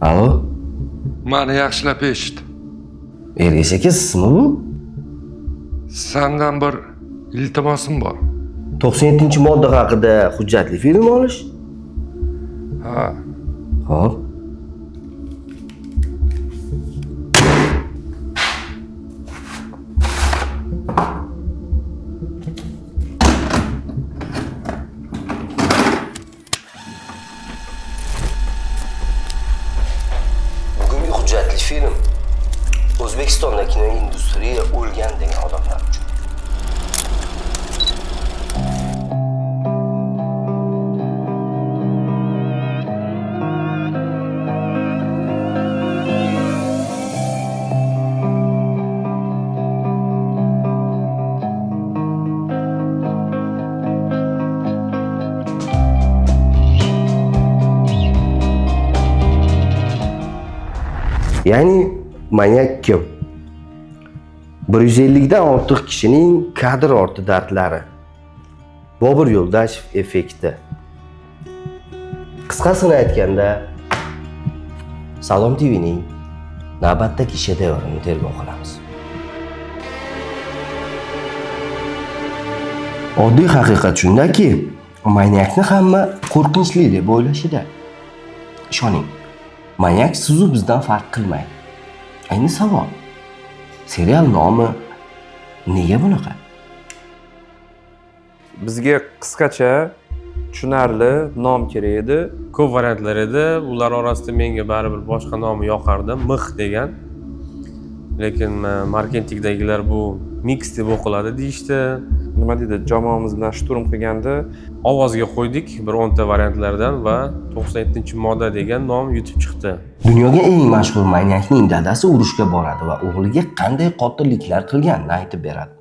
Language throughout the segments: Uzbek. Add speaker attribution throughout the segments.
Speaker 1: Alo?
Speaker 2: Mani yaxshilab eshit.
Speaker 1: Ergash aka, sizmi bu?
Speaker 2: Sendan bir iltimosim bor.
Speaker 1: 97-modda haqida hujjatli film olish?
Speaker 2: Ha,
Speaker 1: Xo'p. Bugungi hujjatli film O'zbekistonda kinoindustriya o'lgan degan odamlar uchun. Ya'ni manyak kim? 150 dan ortiq kishining kadr orti dardlari. Bobur Yo'ldashev effekti. Qisqasini aytganda, Salom TVning navbatdagi shedevrini tergov qilamiz. Oddiy haqiqat shundaki, manyakni hamma qo'rqinchli deb o'ylashida. Ishoning, manyak sizu bizdan farq qilmaydi. Endi savol. Serial nomi nega bunaqa?
Speaker 3: Bizga qisqacha, tushunarli nom kerak edi. Ko'p variantlar edi. Ular orasida menga baribir boshqa nomi yoqardi, Mix degan. Lekin marketingdagilar bu mix deb o'qiladi deyishdi. Nima deydi, jamoamiz bilan shturm qilganda ovozga qo'ydik bir 10 ta variantlardan va 97-modda degan nom yutib chiqdi.
Speaker 1: Dunyoga eng mashhur manyakning dadasi urushga boradi va o'g'liga qanday qotilliklar qilganini aytib beradi.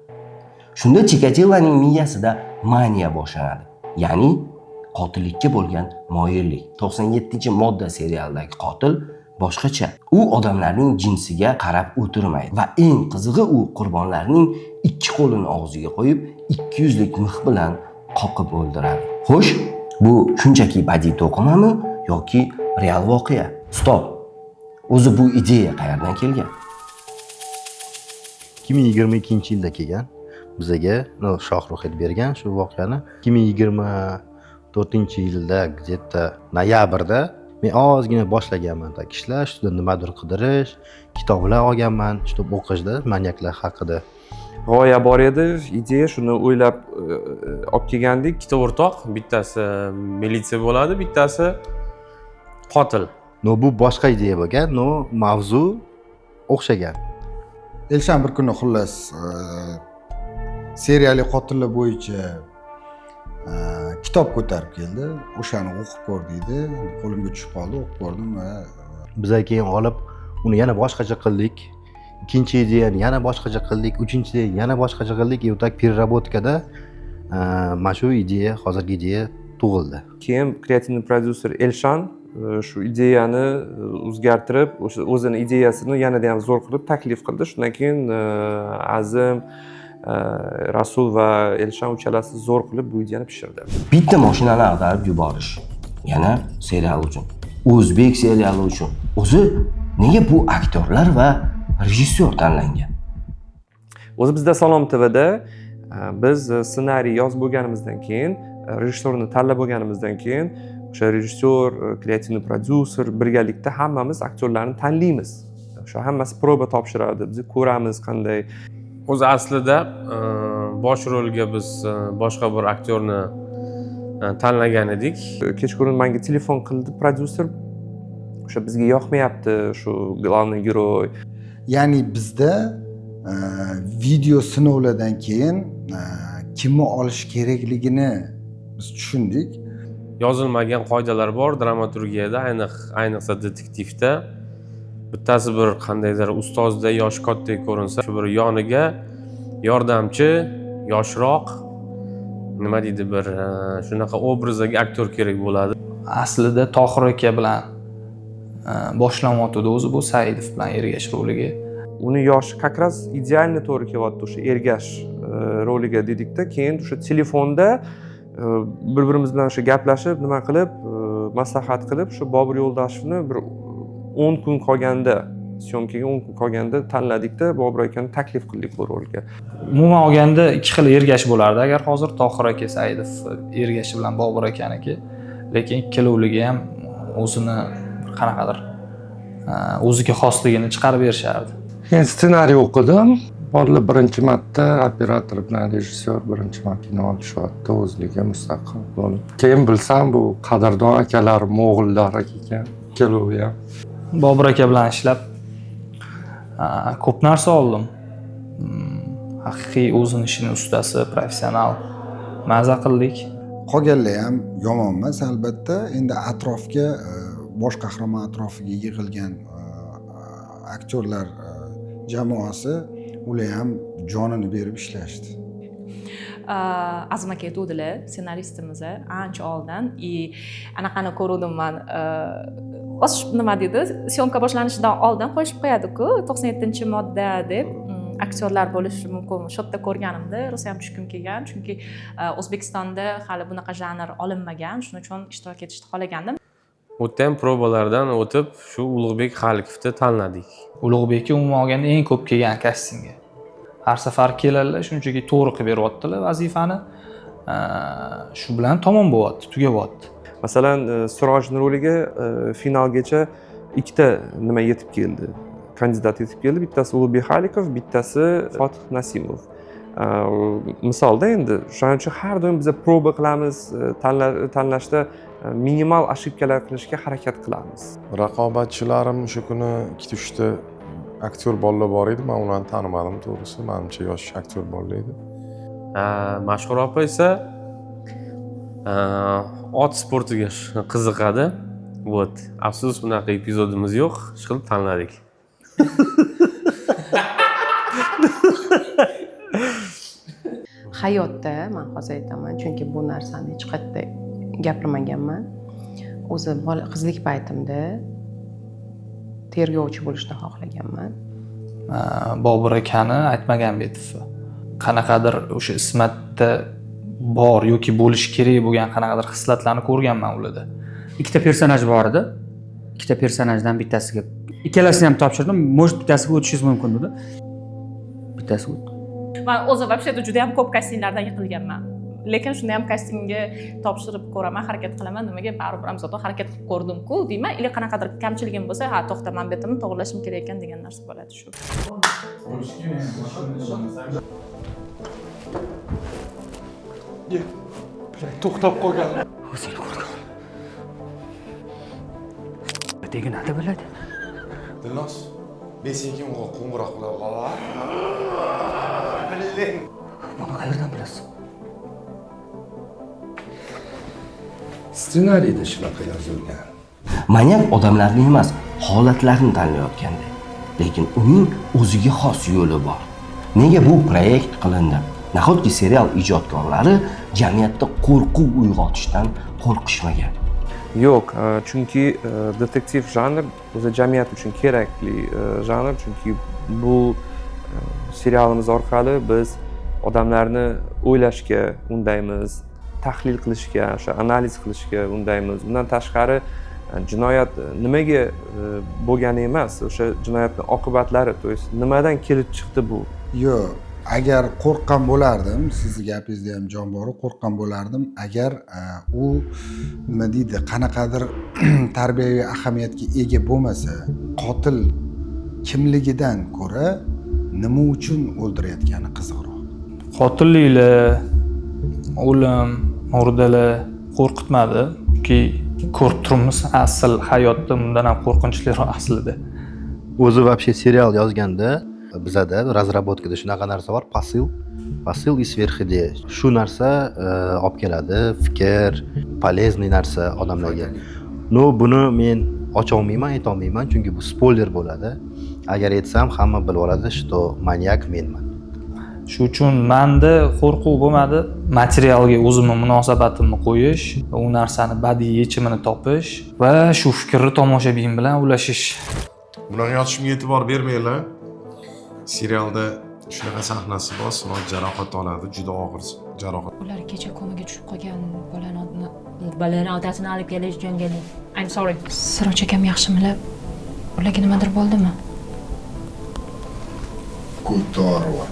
Speaker 1: Shunda Chikatiloning miyasida maniya boshlanadi. Ya'ni qotillikka bo'lgan moyillik. 97-modda serialidagi qotil boshqacha. U odamlarning jinsiga qarab o'tirmaydi va eng qizig'i u qurbonlarning ikki qo'lini og'ziga qo'yib 200 lik mix bilan qoqib o'ldiradi. Xo'sh, bu shunchaki badiiy to'qimami yoki real voqea? Stop. O'zi bu ideya qayerdan kelgan?
Speaker 4: 2022-yilda kelgan. Bizaga Shohrux bergan shu voqeani 2024-yilda где-то noyabrda men ozgina boshlaganman ishlash, ustida nimadir qidirish, kitoblar olganman, kitob o'qishda manyaklar haqida.
Speaker 3: G'oya bor edi, ideya shuni o'ylab olib kelgandik. Ikkita o'rtoq, bittasi militsiya bo'ladi, bittasi qotil.
Speaker 4: No bu boshqa ideya bo'lgan, no mavzu o'xshagan.
Speaker 5: Elshan bir kuni xullas seriyali qotillar bo'yicha kitob ko'tarib keldi. O'shani o'qib ko'r deydi. Qo'limga tushib qoldi, o'qib ko'rdim va
Speaker 4: Biz keyin olib uni yana boshqacha qildik. Ikkinchi ideyani yana boshqacha qildik, uchinchisi yana boshqacha qildik. И вот так переработкада mana shu ideya, hozirgi ideya tug'ildi.
Speaker 3: Keyin kreativ prodyuser Elshan shu ideyani o'zgartirib, o'sha o'zini ideyasini yanada ham zo'r qilib taklif qildi. Shundan keyin Azim, Rasul va Elshan uchalasi zo'r qilib bu ideyani pishirdi.
Speaker 1: Bitta mashinani ag'darib yuborish. Yana serial uchun. O'zbek seriali uchun. O'zi nega bu aktyorlar va rejissyor tanlangan?
Speaker 3: O'zi bizda Salom TVda biz ssenariy yozib bo'lganimizdan keyin, rejissyorni tanlab bo'lganimizdan keyin o'sha rejissyor, kreativ prodyuser birgalikda hammamiz aktyorlarni tanlaymiz. O'sha hammasi proba topshiradi. Biz ko'ramiz qanday. O'zi aslida bosh rolga biz boshqa bir aktyorni tanlagan edik. Kechqurun menga telefon qildi prodyuser. O'sha bizga yoqmayapti shu главный герой.
Speaker 5: ya'ni bizda video sinovlardan keyin kimni olish kerakligini biz tushundik.
Speaker 3: Yozilmagan qoidalar bor dramaturgiyada, ayniqsa detektivda. Bittasi bir qandaydir ustozda yosh katta ko'rinsa, shu bir yoniga yordamchi, yoshroq, nima deydi, bir shunaqa obrazdagi aktyor kerak bo'ladi.
Speaker 6: Aslida Tohir aka bilan boshlanayotdi o'zi bu Saidov bilan Ergash roliga.
Speaker 3: Uni yoshi как раз idealni to'g'ri kelyapti o'sha Ergash roliga dedikda, keyin o'sha telefonda bir-birimiz bilan o'sha gaplashib, nima qilib, maslahat qilib, shu Bobur Yo'ldashevni bir 10 kun qolganda, syomkaga 10 kun qolganda tanladikda Bobur akani taklif qildik bu rolga.
Speaker 6: Umuman olganda ikki xil ergash bo'lardi agar hozir Tohir aka Saidov ergashi bilan Bobur akaniki, lekin ikkalovligi ham o'zini qanaqadir o'ziga xosligini chiqarib berishardi.
Speaker 2: Men ssenariy o'qidim. Bolalar birinchi marta operator bilan rejissyor birinchi marta kino olishyapti o'zligi mustaqil bo'lib. Keyin bilsam bu qadrdon akalar mo'g'ullar ekan. Ikalovi ham.
Speaker 6: Bobur aka bilan ishlab ko'p narsa oldim. Haqiqiy o'zini ishini ustasi, professional. Maza qildik.
Speaker 5: Qolganlar ham yomon emas albatta. Endi atrofga bosh qahramon atrofiga yig'ilgan aktyorlar jamoasi ular ham jonini berib ishlashdi.
Speaker 7: Azim aka aytuvdilar, ssenaristimiz ancha oldin anaqani ko'rdim men. Nima dedi? Syomka boshlanishidan oldin qo'shib qo'yadi-ku, 97-modda deb aktyorlar bo'lishi mumkin. Shu yerda ko'rganimda rosa ham tushkum kelgan, chunki O'zbekistonda hali bunaqa janr olinmagan, shuning uchun ishtirok etishni xohlagandim.
Speaker 8: O'tgan provalardan o'tib shu Ulug'bek Xalikovni tanladik.
Speaker 6: Ulug'bekka umuman olganda eng ko'p kelgan kastingga. Har safar keladilar, shunchaki to'g'ri qilib beryaptilar vazifani. Shu bilan tamom bo'lyapti, tugayyapti.
Speaker 3: Masalan, Surojning roliga finalgacha ikkita nima yetib keldi. Kandidat yetib keldi. Bittasi Ulug'bek Xalikov, bittasi Fotih Nasimov. Misolda endi shuning uchun har doim biz proba qilamiz, tanlashda minimal ошибкалар qilishga harakat qilamiz.
Speaker 9: Raqobatchilarim shu kuni 2-3 ta aktyor bolalar bor edi. Men ularni tanimadim to'g'risi. Menimcha yosh aktyor bolalar edi.
Speaker 8: Mashhur opa esa ot sportiga qiziqadi. Вот. Afsus bunaqa epizodimiz yo'q. Shu qilib tanladik.
Speaker 10: Hayotda men hozir aytaman, chunki bu narsani hech qayerda gapirmaganman. O'zi qizlik paytimda tergovchi bo'lishni xohlaganman.
Speaker 6: Bobur akani Aytmaganbetov qanaqadir o'sha ismatda bor yoki bo'lishi kerak bo'lgan qanaqadir xislatlarni ko'rganman ularda.
Speaker 11: Ikkita personaj bor edi. Ikkita personajdan bittasiga ikkalasini ham topshirdim. Может bittasiga o'tishingiz mumkin dedi. Bittasi o'tdi.
Speaker 7: Men o'zim вообще-то juda ham ko'p kastinglardan yiqilganman. Lekin shunda ham kastingga topshirib ko'raman, harakat qilaman. Nimaga baribir ham zato harakat qilib ko'rdim-ku, deyman. Или qanaqadir kamchiligim bo'lsa, ha, to'xta, men betimni to'g'rilashim kerak ekan degan narsa bo'ladi shu.
Speaker 2: To'xtab qolgan.
Speaker 11: O'zini ko'rgan. Deganada biladi.
Speaker 9: Dilnoz, men senga qo'ng'iroq qilib qolaman.
Speaker 11: Buni qayerdan bilasiz?
Speaker 2: Ssenariyda shunaqa yozilgan.
Speaker 1: Manyak odamlarni emas, holatlarni tanlayotganda, lekin uning o'ziga xos yo'li bor. Nega bu proyekt qilindi? Nahotki serial ijodkorlari jamiyatda qo'rquv uyg'otishdan qo'rqishmagan?
Speaker 3: Yo'q, chunki detektiv janr o'zi jamiyat uchun kerakli janr, chunki bu serialimiz orqali biz odamlarni o'ylashga undaymiz, tahlil qilishga, o'sha analiz qilishga undaymiz. Bundan tashqari jinoyat nimaga bo'lgani emas, o'sha jinoyatning oqibatlari, to есть nimadan kelib chiqdi bu?
Speaker 5: Yo'q, agar qo'rqqan bo'lardim, sizni gapingizda ham jon bor, qo'rqqan bo'lardim, agar u nima deydi, qanaqadir tarbiyaviy ahamiyatga ega bo'lmasa, qotil kimligidan ko'ra nima uchun o'ldirayotgani qiziqroq.
Speaker 6: Qotilliklar, o'lim, murdalar qo'rqitmadi. Chunki ko'rib turibmiz, asl hayotda bundan ham qo'rqinchliroq aslida.
Speaker 4: O'zi вообще serial yozganda bizada razrabotkada shunaqa narsa bor, pasil и сверхидея. Shu narsa olib keladi, fikr, полезный narsa odamlarga. No, buni men ocha olmayman, ayta olmayman, chunki bu spoiler bo'ladi. Agar aytsam, hamma bilib oladi, что manyak menman.
Speaker 6: Shu uchun menda qo'rquv bo'lmadi, materialga o'zimning munosabatimni qo'yish, u narsani badiiy yechimini topish va shu fikrni tomoshabin bilan ulashish.
Speaker 9: Bunaqa yozishimga e'tibor bermanglar. Serialda shunaqa sahnasi bor, Siroj jarohat oladi, juda og'ir jarohat.
Speaker 7: Ular kecha komaga tushib qolgan bolalarni otasini olib kelish jangali. I'm sorry. Siroj akam yaxshimilar? ularga nimadir bo'ldimi?
Speaker 5: Ko'tarva.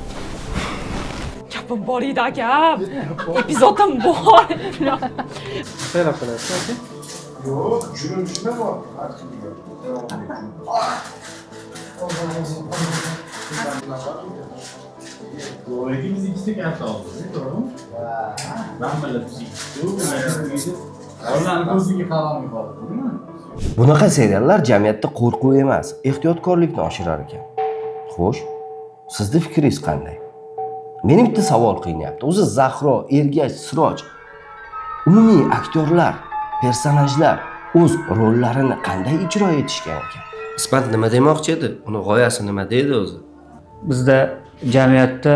Speaker 7: Gapim bor edi aka. Epizodim bor.
Speaker 3: Saylab qo'yasiz aka.
Speaker 5: Yo'q, tushunishim bor.
Speaker 12: Biz ikkita katta oldik, to'g'rimi? Hammalar ikki. Ularni ko'ziga qarolmay qoldi.
Speaker 1: Bunaqa seriallar jamiyatda qo'rquv emas, ehtiyotkorlikni oshirar ekan. Xo'sh, sizning fikringiz qanday? Meni bitta savol qiynayapti. O'zi Zahro, Ergash, Siroj umumiy aktyorlar, personajlar o'z rollarini qanday ijro etishgan ekan? Ismat nima demoqchi edi? Uni g'oyasi nima deydi o'zi?
Speaker 11: Bizda jamiyatda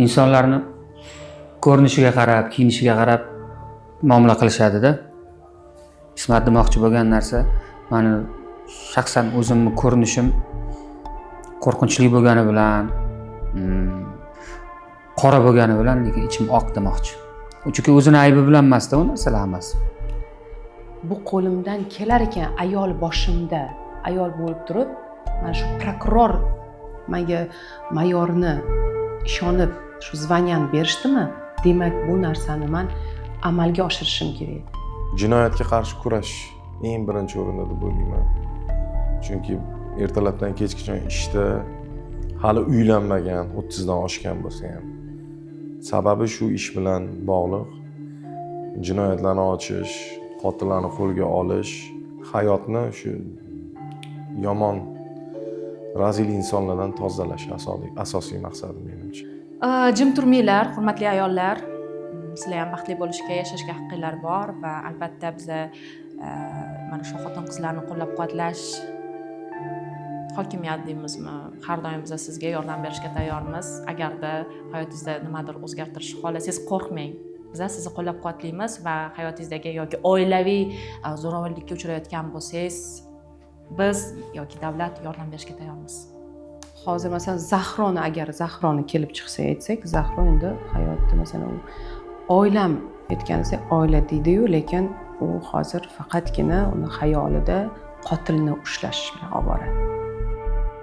Speaker 11: insonlarni ko'rinishiga qarab, kiyinishiga qarab muomala qilishadi-da. Ismat demoqchi bo'lgan narsa, meni shaxsan o'zimni ko'rinishim qo'rqinchli bo'lgani bilan, qora bo'lgani bilan lekin ichim oq demoqchi. Chunki o'zini aybi bilan emas-da u narsalar hammasi.
Speaker 10: Bu qo'limdan kelar ekan ayol boshimda ayol bo'lib turib, mana shu prokuror menga mayorni ishonib shu zvanyani berishdimi? Demak, bu narsani men amalga oshirishim kerak.
Speaker 9: Jinoyatga qarshi kurash eng birinchi o'rinda deb o'ylayman. Chunki ertalabdan kechgacha ishda hali uylanmagan, 30 dan oshgan bo'lsa ham. Sababi shu ish bilan bog'liq. Jinoyatlarni ochish, qotillarni qo'lga olish, hayotni shu yomon razil insonlardan tozalash asosiy maqsadim menimcha.
Speaker 7: Jim turmanglar, hurmatli ayollar. Sizlar ham baxtli bo'lishga, yashashga haqqinglar bor va albatta biza mana shu xotin-qizlarni qo'llab-quvvatlash hokimiyat deymizmi, har doim biz sizga yordam berishga tayyormiz. Agarda hayotingizda nimadir o'zgartirish xohlasangiz, qo'rqmang. Biz sizni qo'llab-quvvatlaymiz va hayotingizdagi yoki oilaviy zo'ravonlikka uchrayotgan bo'lsangiz, biz yoki davlat yordam berishga tayyormiz.
Speaker 10: Hozir masalan Zahroni agar Zahroni kelib chiqsa aytsak, Zahro endi hayotda masalan oilam aytganingizda oila deydi-yu, lekin u hozir faqatgina uni xayolida qotilni ushlash bilan ovora.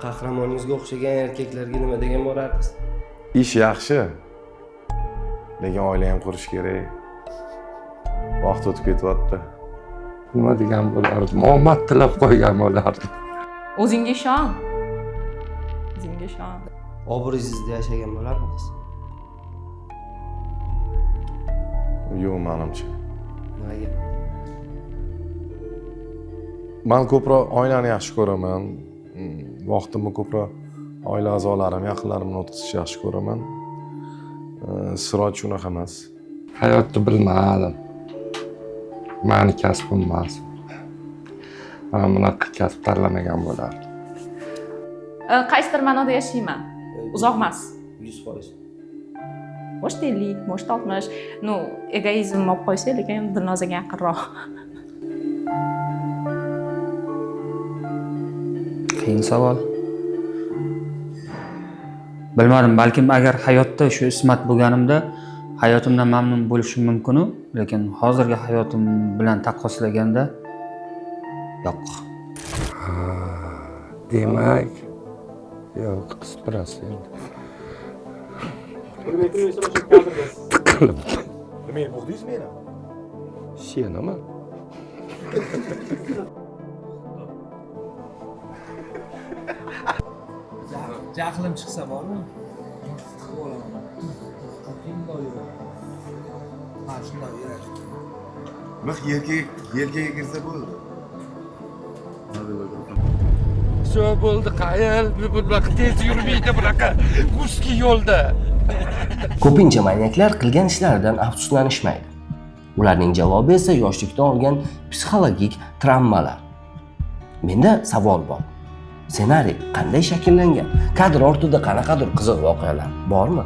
Speaker 1: Qahramoningizga o'xshagan erkaklarga nima degan bo'lardingiz?
Speaker 9: Ish yaxshi. Lekin oila ham qurish kerak. Vaqt o'tib ketyapti.
Speaker 2: Nima degan bo'lardim? Omad tilab qo'ygan bo'lardim.
Speaker 7: O'zingga ishon. O'zingga ishon.
Speaker 1: Obrazingizda yashagan bo'lardingiz?
Speaker 9: Yo'q, menimcha.
Speaker 1: Nimaga?
Speaker 9: Men ko'proq oilani yaxshi ko'raman. Vaqtimni ko'proq oila a'zolarim, yaqinlarimni o'tkazishni yaxshi ko'raman. Siroj shunaqa emas.
Speaker 2: Hayotni bilmadim. Meni kasbim emas. Men bunaqa kasb tanlamagan bo'lardim.
Speaker 7: Qaysidir ma'noda yashayman. Uzoq emas.
Speaker 1: 100%.
Speaker 7: Может 50, может 60. Ну, egoizm olib qo'ysa, lekin Dilnozaga yaqinroq.
Speaker 11: Qiyin savol. Bilmadim, balkim agar hayotda shu Ismat bo'lganimda hayotimdan mamnun bo'lishim mumkin-u, lekin hozirgi hayotim bilan taqqoslaganda yo'q.
Speaker 2: Demak, yo'q, qistirasi endi. Tiqilib.
Speaker 9: Nima bo'ldingiz meni?
Speaker 2: Senimi?
Speaker 6: Jahlim chiqsa bormi?
Speaker 9: Mix yelkaga kirsa bo'ldi.
Speaker 2: Shu bo'ldi, qayil, bunaqa tez yurmaydi bunaqa. Uski yo'lda.
Speaker 1: Ko'pincha manyaklar qilgan ishlaridan afsuslanishmaydi. Ularning javobi esa yoshlikdan olgan psixologik travmalar. Menda savol bor. Ssenariy qanday shakllangan? Kadr ortida qanaqadir qiziq voqealar bormi?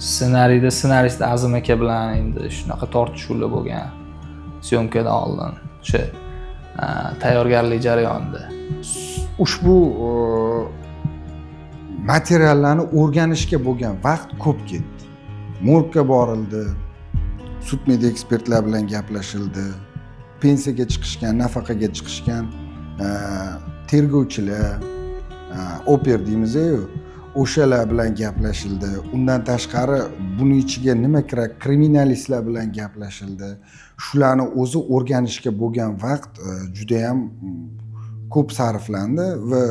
Speaker 6: Ssenariyda ssenarist Azim aka bilan endi shunaqa tortishuvlar bo'lgan. Syomkadan oldin o'sha tayyorgarlik jarayonida.
Speaker 5: Ushbu materiallarni o'rganishga bo'lgan vaqt ko'p ketdi. Morgga borildi, sud-media ekspertlar bilan gaplashildi, pensiyaga chiqishgan, nafaqaga chiqishgan tergovchilar, oper deymiz-ku, o'shalar bilan gaplashildi. Undan tashqari buni ichiga nima kiradi? Kriminalistlar bilan gaplashildi. Shularni o'zi o'rganishga bo'lgan vaqt juda ham ko'p sarflandi va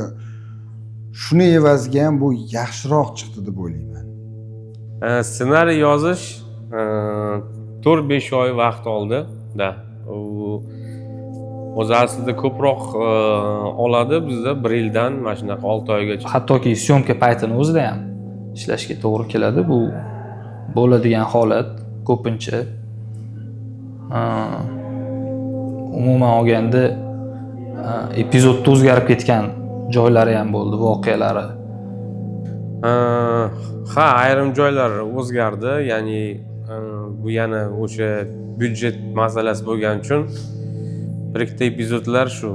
Speaker 5: shuni evaziga ham bu yaxshiroq chiqdi deb o'ylayman.
Speaker 8: Ssenariy yozish 4-5 oy vaqt oldi-da. O'zi aslida ko'proq oladi, bizda 1 yildan mana shunaqa 6 oygacha.
Speaker 6: Hattoki syomka paytini o'zida ham ishlashga to'g'ri keladi. Bu bo'ladigan holat ko'pincha. Umuman olganda epizodda o'zgarib ketgan joylari ham bo'ldi, voqealari.
Speaker 8: Ha, ayrim joylar o'zgardi, ya'ni bu yana o'sha byudjet masalasi bo'lgani uchun bir ikkita epizodlar shu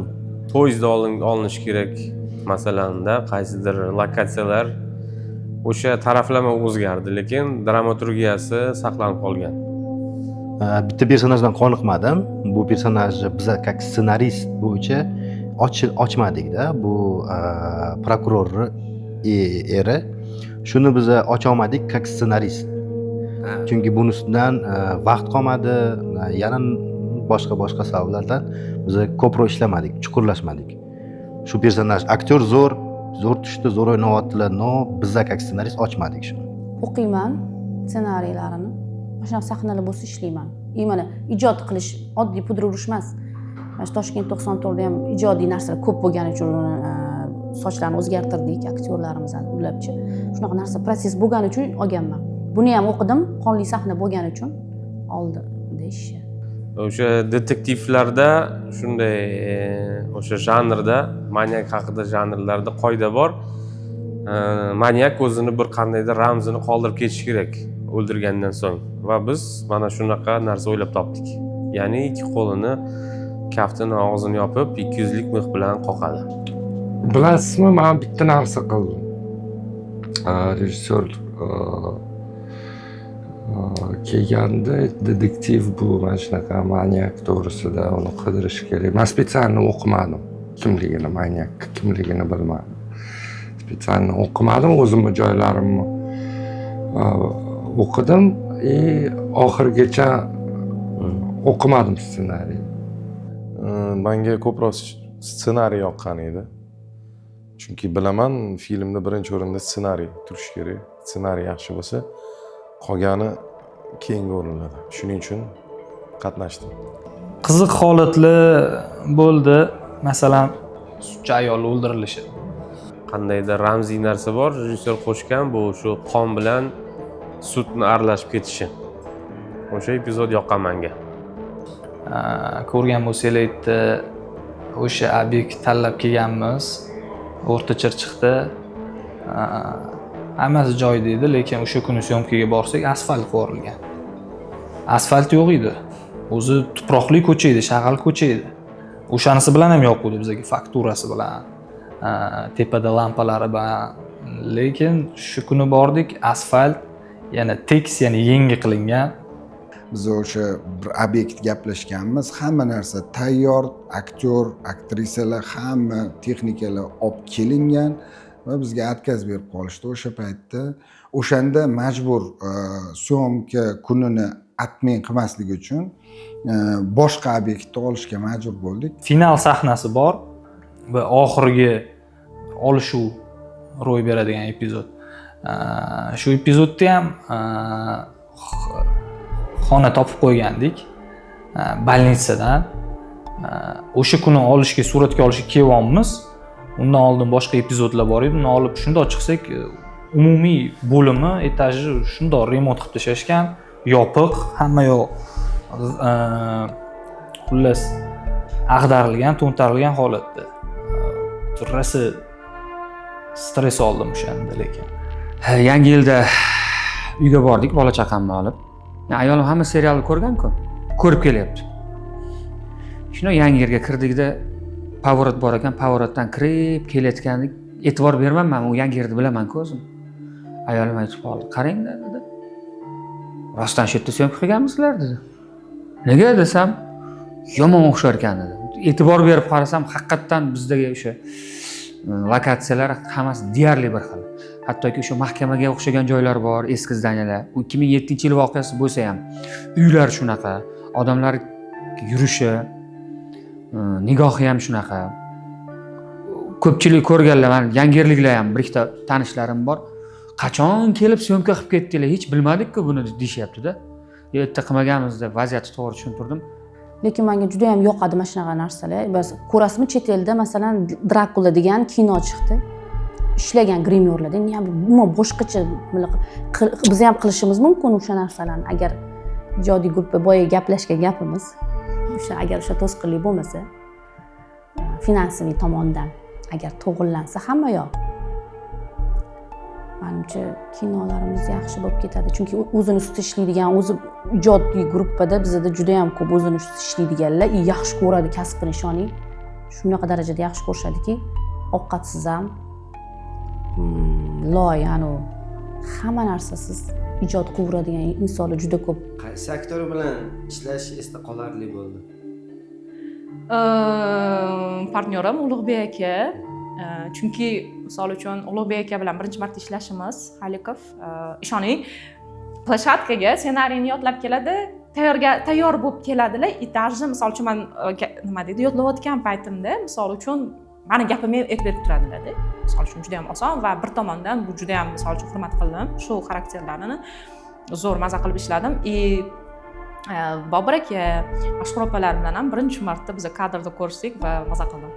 Speaker 8: poyezdda olinish kerak, masalanda qaysidir lokatsiyalar o'sha taraflama o'zgardi, lekin dramaturgiyasi saqlanib qolgan.
Speaker 4: Bitta personajdan qoniqmadim. Bu personajni biz как ssenarist bo'yicha ochmadik-da. Bu prokurorni eri. Shuni biz ocha olmadik как ssenarist. Chunki bunisidan vaqt qolmadi, yana boshqa sabablardan biz ko'proq ishlamadik, chuqurlashmadik. Shu personaj aktyor zo'r tushdi, zo'r o'ynayaptilar, no biz как ssenarist ochmadik shuni.
Speaker 13: O'qiyman ssenariylarini. Shunaqa sahnalar bo'lsa ishlayman. Mana ijod qilish oddiy pudra urish emas. Mana Toshkent 94 da ham ijodiy narsalar ko'p bo'lgani uchun sochlarni o'zgartirdik aktyorlarimiz uylabchi. Shunaqa narsa proses bo'lgani uchun olganman. Buni ham o'qidim, qonli sahna bo'lgani uchun oldim deyishdi.
Speaker 8: O'sha detektivlarda shunday o'sha janrda, manyak haqida janrlarda qoida bor. Manyak o'zini bir qandaydir ramzini qoldirib ketishi kerak o'ldirgandan so'ng. Va biz mana shunaqa narsa o'ylab topdik. Ya'ni ikki qo'lini, kaftini og'zini yopib 200 lik mix bilan qoqadi.
Speaker 2: Bilasizmi, men bitta narsa qildim. Rejissyor kelganda detektiv bu mana shunaqa manyak to'g'risida uni qidirish kerak. Men spesialni o'qimadim. Kimligini, manyak kimligini bilmadim. Spesialni o'qimadim, o'zimni joylarimni o'qidim. Oxirigacha o'qimadim ssenariy.
Speaker 9: Menga ko'proq ssenariy yoqqan edi. Chunki bilaman, filmda birinchi o'rinda ssenariy turishi kerak. Ssenariy yaxshi bo'lsa, qolgani keyingi o'rinlarda. Shuning uchun qatnashdim.
Speaker 6: Qiziq holatlar bo'ldi. Masalan, sudchi ayol o'ldirilishi.
Speaker 8: Qandaydir ramziy narsa bor, rejissyor qo'shgan, bu shu qon bilan sutni aralashib ketishi. O'sha epizod yoqqan menga.
Speaker 6: Ko'rgan bo'lsanglar, o'sha obyekt tanlab kelganmiz. O'rta Chirchiqda hammasi joyida edi, lekin o'sha kuni syomkaga borsak, asfalt qo'rilgan. Asfalt yo'q edi. O'zi tuproqli ko'cha edi, shag'al ko'cha edi. O'shanisi bilan ham yoquvdi bizga, fakturasi bilan, tepada lampalari bilan. Lekin shu kuni bordik, asfalt yana tekis, yana yangi qilingan.
Speaker 5: Biz o'sha bir obyekt gaplashganmiz, hamma narsa tayyor, aktyor, aktrisalar, hamma texnikalar olib kelingan va bizga отказ berib qolishdi o'sha paytda. O'shanda majbur syomka kunini atmen qilmaslik uchun boshqa obyektni olishga majbur bo'ldik.
Speaker 6: Final sahnasi bor va oxirgi olishuv ro'y beradigan epizod. Shu epizodda ham xona topib qo'ygandik больницаdan. O'sha kuni olishga, suratga olishga kelyapmiz. Undan oldin boshqa epizodlar bor edi. Uni olib shundoq chiqsak, umumiy bo'limi, etaji shundoq remont qilib tashashgan, yopiq, hamma yoq xullas ag'darilgan, to'ntarilgan holatda. Turrasi stress oldim o'shanda, lekin.
Speaker 11: Yangi yilda uyga bordik, bola chaqamni olib. Ayolim hamma serialni ko'rgan-ku, ko'rib kelyapti. Shuna yangi yerga kirdikda pavorot bor ekan, pavorotdan kirib kelayotgandik. E'tibor bermanman, u yangi yerni bilaman-ku o'zim. Ayolim aytib qoldi, "Qaranglar" dedi. "Rostdan shu yerda syomka qilganmisizlar?" dedi. "Nega?" desam, yomon o'xshar ekan dedi. E'tibor berib qarasam, haqiqatdan bizdagi o'sha lokatsiyalar hammasi deyarli bir xil. Hattoki o'sha mahkamaga o'xshagan joylar bor, eski zdaniylar. 2007-yil voqeasi bo'lsa ham, uylar shunaqa, odamlar yurishi, nigohi ham shunaqa. Ko'pchilik ko'rganlar, mana Yangiyerliklar ham bir ikkita tanishlarim bor. Qachon kelib syomka qilib ketdinglar, hech bilmadik-ku buni deyishyapti-da. Erta qilmaganmiz deb vaziyatni to'g'ri tushuntirdim.
Speaker 13: Lekin menga juda ham yoqadi mana shunaqa narsalar. Biz ko'rasizmi, chet elda masalan Drakula degan kino chiqdi. Ishlagan grimyorlarda, umuman boshqacha biz ham qilishimiz mumkin o'sha narsalarni agar ijodiy gruppa boya gaplashgan gapimiz o'sha agar o'sha to'sqinlik bo'lmasa, finansiviy tomondan agar to'g'irlansa hamma yoq. Menimcha kinolarimiz yaxshi bo'lib ketadi. Chunki o'zini ustida ishlaydigan, o'zi ijodiy gruppada bizda juda ham ko'p o'zini ustida ishlaydiganlar, yaxshi ko'radi kasbini, ishoning. Shunaqa darajada yaxshi ko'rishadiki, ovqatsiz ham loyanu hamma narsasiz ijod qiladigan insonlar juda ko'p.
Speaker 1: Qaysi aktyor bilan ishlash esda qolarli bo'ldi?
Speaker 7: Partnyorim Ulug'bek aka. Chunki misol uchun Ulug'bek aka bilan birinchi marta ishlashimiz, Halikov, ishoning, plashatkaga ssenariyni yodlab keladi, tayyor bo'lib keladilar. Etajni misol uchun men nima deydi, yodlayotgan paytimda misol uchun meni gapimga e'tibor berib turadilar-da. Misol uchun juda ham oson va bir tomondan bu juda ham misol uchun hurmat qildim. Shu xarakterlarini zo'r maza qilib ishladim. Bobur aka, Mashhur opalar bilan ham birinchi marta biz kadrda ko'rishdik va maza qildim.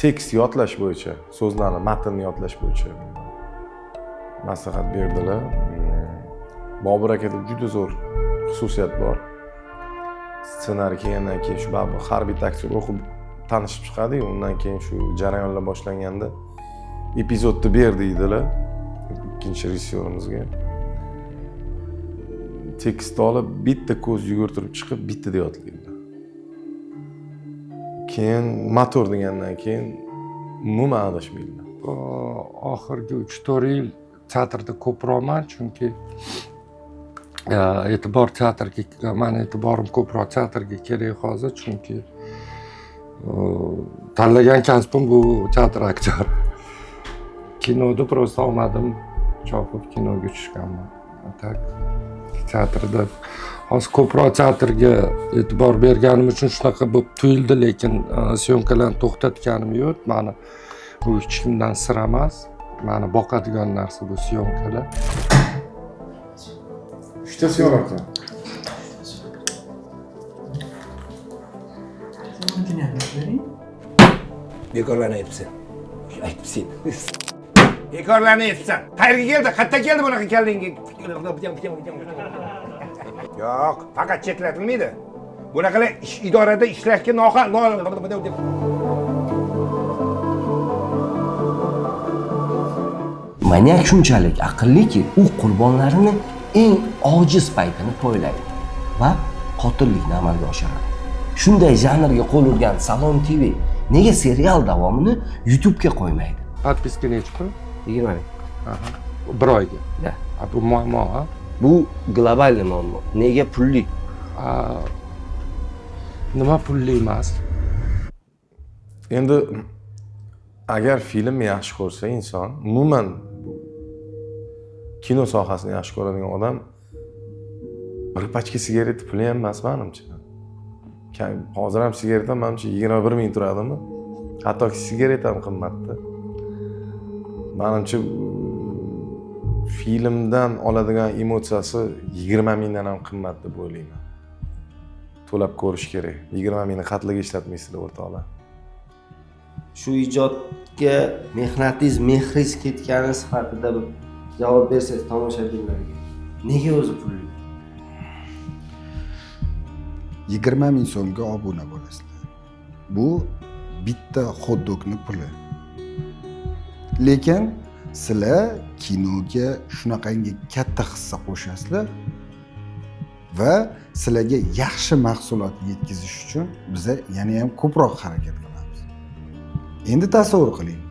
Speaker 9: Tekst yodlash bo'yicha, so'zlarni, matnni yodlash bo'yicha maslahat berdilar. Bobur akada juda zo'r xususiyat bor. Ssenariy kelgandan keyin shu har bitta aktyor o'qib tanishib chiqadi-yu, undan keyin shu jarayonlar boshlanganda epizodni ber deydilar ikkinchi rejissyorimizga. Tekstni olib bitta ko'z yugurtirib chiqib bitta yodlaydi. Keyin motor degandan keyin umuman adashmaydi.
Speaker 2: Oxirgi 3-4 yil teatrda ko'proqman, chunki e'tibor teatrga, meni e'tiborim ko'proq teatrga kerak hozir, chunki tanlagan kasbim bu teatr aktyor. Kinoda prosta omadim chopib kinoga tushganman. Tak teatrda hozir ko'proq teatrga e'tibor berganim uchun shunaqa bo'lib tuyuldi, lekin syomkalarni to'xtatganim yo'q. Meni bu hech kimdan sir emas. Meni boqadigan narsa bu syomkalar. Uchta syom ekan.
Speaker 1: Bekorlanayapsan. Aytibsen. Bekorlanayapsan. Qayerga keldi? Qayerga keldi bunaqa kelding? Yo'q, faqat cheklatilmaydi. Bunaqalar idorada ishlashga nohaq. Manyak shunchalik aqlliki, u qurbonlarini eng ojiz paytini poylaydi va qotillikni amalga oshiradi. Shunday janrga qo'l urgan Salom TV nega serial davomini YouTube'ga qo'ymaydi?
Speaker 2: Podpiska necha pul?
Speaker 1: 20 ming.
Speaker 2: Aha. Bir oyga.
Speaker 1: Da.
Speaker 2: Bu muammo, ha?
Speaker 1: Bu globalniy muammo. Nega pulli?
Speaker 2: Nima pulli emas?
Speaker 9: Endi agar film yaxshi ko'rsa inson, umuman kino sohasini yaxshi ko'radigan odam bir pachka sigaret puli ham emas menimcha. Hozir ham sigaretdan menimcha 21 ming turadimi? Hattoki sigaret ham qimmatda. Menimcha filmdan oladigan emotsiyasi 20 mingdan ham qimmat deb o'ylayman. To'lab ko'rish kerak. 20 mingni qatliga ishlatmaysizlar o'rtoqlar.
Speaker 1: Shu ijodga mehnatingiz, mehringiz ketgani sifatida javob bersangiz tomoshabinlarga. Nega o'zi pulli?
Speaker 5: 20 ming so'mga obuna bo'lasizlar. Bu bitta hot-dogning puli. Lekin sizlar kinoga shunaqangi katta hissa qo'shasizlar va sizlarga yaxshi mahsulot yetkazish uchun biz yana ham ko'proq harakat qilamiz. Endi tasavvur qiling.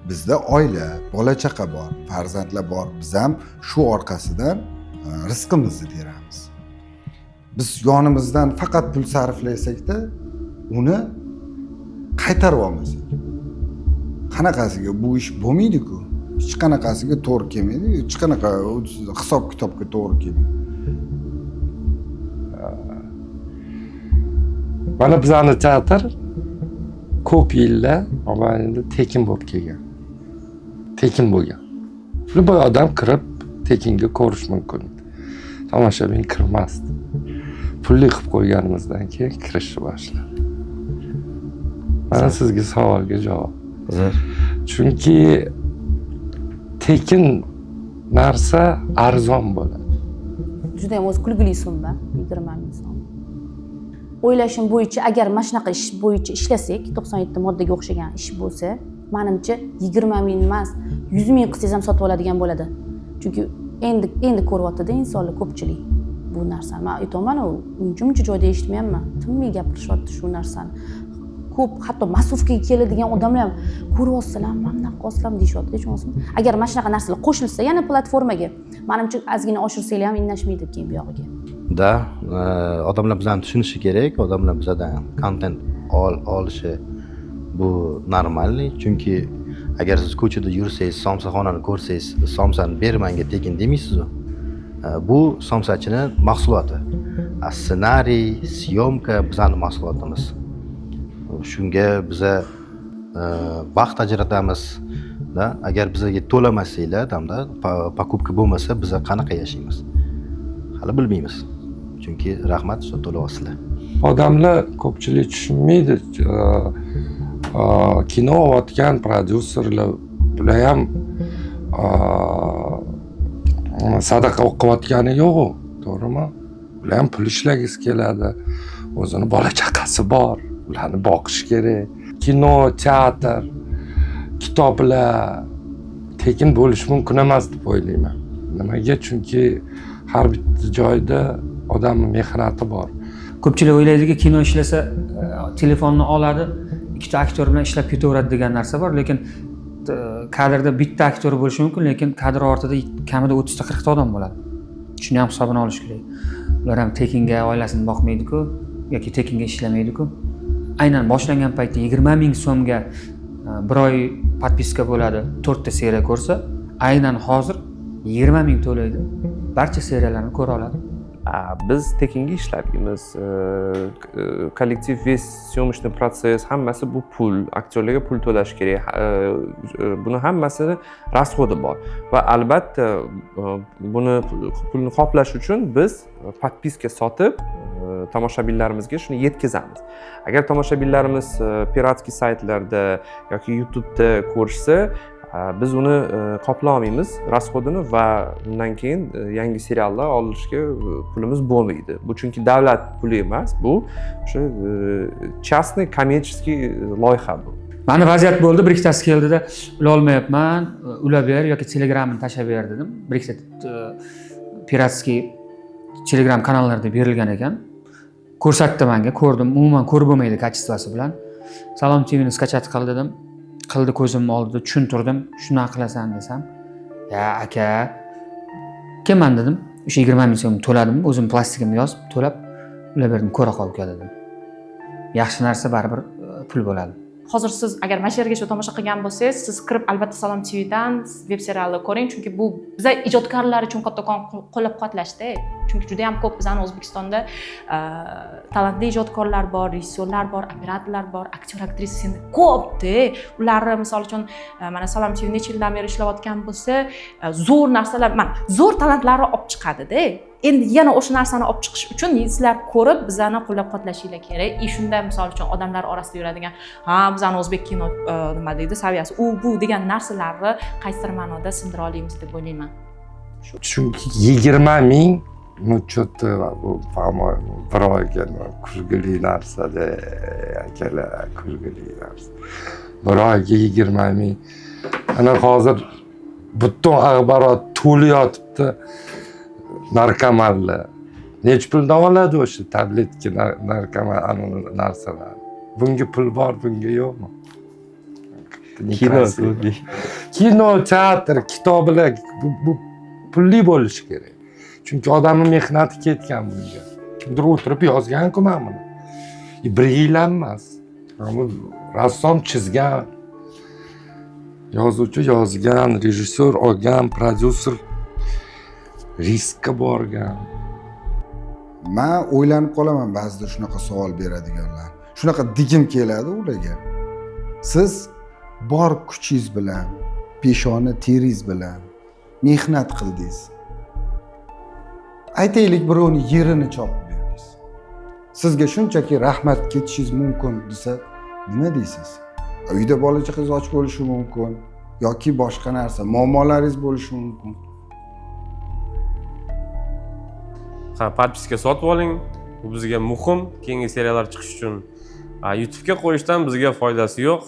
Speaker 5: Bizda oila, bola chaqa bor, farzandlar bor. Biz ham shu orqasidan rizqimizni teramiz. biz yonimizdan faqat pul sarflasakda uni qaytarib olmasak qanaqasiga bu ish bo'lmaydi-ku. Hech qanaqasiga to'g'ri kelmaydi, hech qanaqa hisob kitobga to'g'ri kelmaydi.
Speaker 2: Mana bizani teatr ko'p yillar mobaynida tekin bo'lib kelgan. Tekin bo'lgan. Bir odam kirib tekinga ko'rish mumkin. Tomoshabin kirmasdi. Pulli qilib qo'yganimizdan keyin kirishni boshladi. Mana sizga savolga javob. Chunki tekin narsa arzon bo'ladi.
Speaker 13: Juda ham o'zi kulgili summa, 20 ming so'm. O'ylashim bo'yicha agar mana shunaqa ish bo'yicha ishlasak, 97 moddaga o'xshagan ish bo'lsa, menimcha 20 ming emas, 100 ming qilsangiz ham sotib oladigan bo'ladi. Chunki endi ko'ryapti-da insonlar ko'pchilik bu narsani. Men aytaman, uncha joyda eshitmayapman. Tinmay gapirishyapti shu narsani. Ko'p hatto masofkaga keladigan odamlar ham ko'ryapsizlar, mana qoslam deyishyapti, hech bo'lmasa. Agar mana shunaqa narsalar qo'shilsa, yana platformaga, menimcha ozgina oshirsalar ham indashmaydi keyin bu yog'iga.
Speaker 4: Odamlar bizani tushunishi kerak, odamlar bizdan kontent olishi bu normalniy. Chunki agar siz ko'chada yursangiz, somsaxonani ko'rsangiz, somsani ber menga tekin demaysiz-ku. Bu somsachini mahsuloti. Ssenariy, syomka bizani mahsulotimiz. Shunga biza vaqt ajratamiz. Agar bizga to'lamasanglar, damda покупка bo'lmasa, biza qanaqa yashaymiz? Hali bilmaymiz. Chunki rahmat, shu to'layapsizlar.
Speaker 2: Odamlar ko'pchilik tushunmaydi. Kino olayotgan prodyuserlar bular ham sadaqa o'qiyotgani yo'q, to'g'rimi? Ular ham pul ishlagisi keladi. O'zini bola chaqasi bor. Ularni boqish kerak. Kino, teatr, kitoblar tekin bo'lishi mumkin emas deb o'ylayman. Nimaga? Chunki har bitta joyda odamning mehnati bor.
Speaker 11: Ko'pchilik o'ylaydiki, kino ishlasa telefonni oladi, ikkita aktyor bilan ishlab ketaveradi degan narsa bor, lekin kadrda bitta aktyor bo'lishi mumkin, lekin kadr ortida kamida 30 ta 40 ta odam bo'ladi. Shuni ham hisobini olish kerak. Ular ham tekinga oilasini boqmaydi-ku yoki tekinga ishlamaydi-ku. Aynan boshlangan paytda 20 ming so'mga bir oy podpiska bo'ladi, 4 ta seriya ko'rsa, aynan hozir 20 ming to'laydi. Barcha seriyalarni ko'ra oladi.
Speaker 3: Biz tekinga ishlaymiz. Kollektiv ves syomishni protsess hammasi bu pul, aktyorlarga pul to'lash kerak. Buni hammasini rasxodi bor va albatta buni pulni qoplash uchun biz podpiska sotib tomoshabinlarimizga shuni yetkazamiz. Agar tomoshabinlarimiz piratskiy saytlarda yoki YouTube'da ko'rishsa, biz uni qoplay olmaymiz rasxodini va undan keyin yangi seriallar olishga pulimiz bo'lmaydi. Bu chunki davlat puli emas, bu o'sha частный kommersiy loyiha bu.
Speaker 11: Mani vaziyat bo'ldi, bir ikkitasi keldida, ulolmayapman, ulab ber yoki Telegramni tashlab ber dedim. Bir ikkita piratskiy Telegram kanallarida berilgan ekan. Ko'rsatdi menga, ko'rdim, umuman ko'rib bo'lmaydi kачествоsi bilan. Salom TVni skachat qil dedim. Qildi ko'zimni oldida, tushuntirdim. Shuna qilasan desam, "Ya aka, kelman" dedim. O'sha 20 ming so'm to'ladim, o'zim plastikimni yozib, to'lab, ular berdim, ko'ra qolib kel dedim. Yaxshi narsa baribir pul bo'ladi.
Speaker 7: Hozir siz agar mana shu yerga shu tomosha qilgan bo'lsangiz, siz kirib albatta Salom TVdan veb serialni ko'ring, chunki bu biz ijodkorlar uchun kattakon qo'llab-quvvatlashda. Chunki juda ham ko'p bizning O'zbekistonda talantli ijodkorlar bor, rejissyorlar bor, operatorlar bor, aktyor, aktrisa ko'pda. Ularni misol uchun mana Salom TV necha yildan beri ishlayotgan bo'lsa, zo'r narsalar, mana zo'r talantlarni olib chiqadi-da. Endi yana o'sha narsani olib chiqish uchun sizlar ko'rib, bizani qo'llab-quvvatlashinglar kerak. Shunda misol uchun odamlar orasida yuradigan, "Ha, bizani o'zbek kino nima deydi, saviyasi u bu" degan narsalarni qaysidir ma'noda sindira olamiz deb o'ylayman.
Speaker 2: Chunki 20 ming Muchotda bu bir oyga kulgili narsada, akalar, kulgili narsa. Bir oyga 20 ming. Ana hozir butun axborot to'layotibdi. Narkomanlar. Nech puldan oladi o'sha tabletki narkoman narsalar? Bunga pul bor, bunga yo'qmi? Kino, teatr, kitoblar bu pulli bo'lishi kerak. Chunki odamning mehnati ketgan bunga. kimdir o'tirib yozgan-ku mana buni. Bir yildan emas. Bu rassom chizgan, yozuvchi yozgan, rejissyor olgan, prodyuser riskka borgan.
Speaker 5: Man o'ylanib qolaman ba'zida shunaqa savol beradiganlar. Shunaqa digim keladi ularga. Siz bor kuchingiz bilan, peshona teringiz bilan mehnat qildingiz. Aytaylik birovni yerini chopib berdingiz. Sizga shunchaki rahmat ketishingiz mumkin desa, nima deysiz? Uyda bola chaqangiz och bo'lishi mumkin yoki boshqa narsa, muammolaringiz bo'lishi mumkin.
Speaker 8: Ha, podpiska sotib oling. Bu bizga muhim. Keyingi seriallar chiqish uchun YouTube'ga qo'yishdan bizga foydasi yo'q.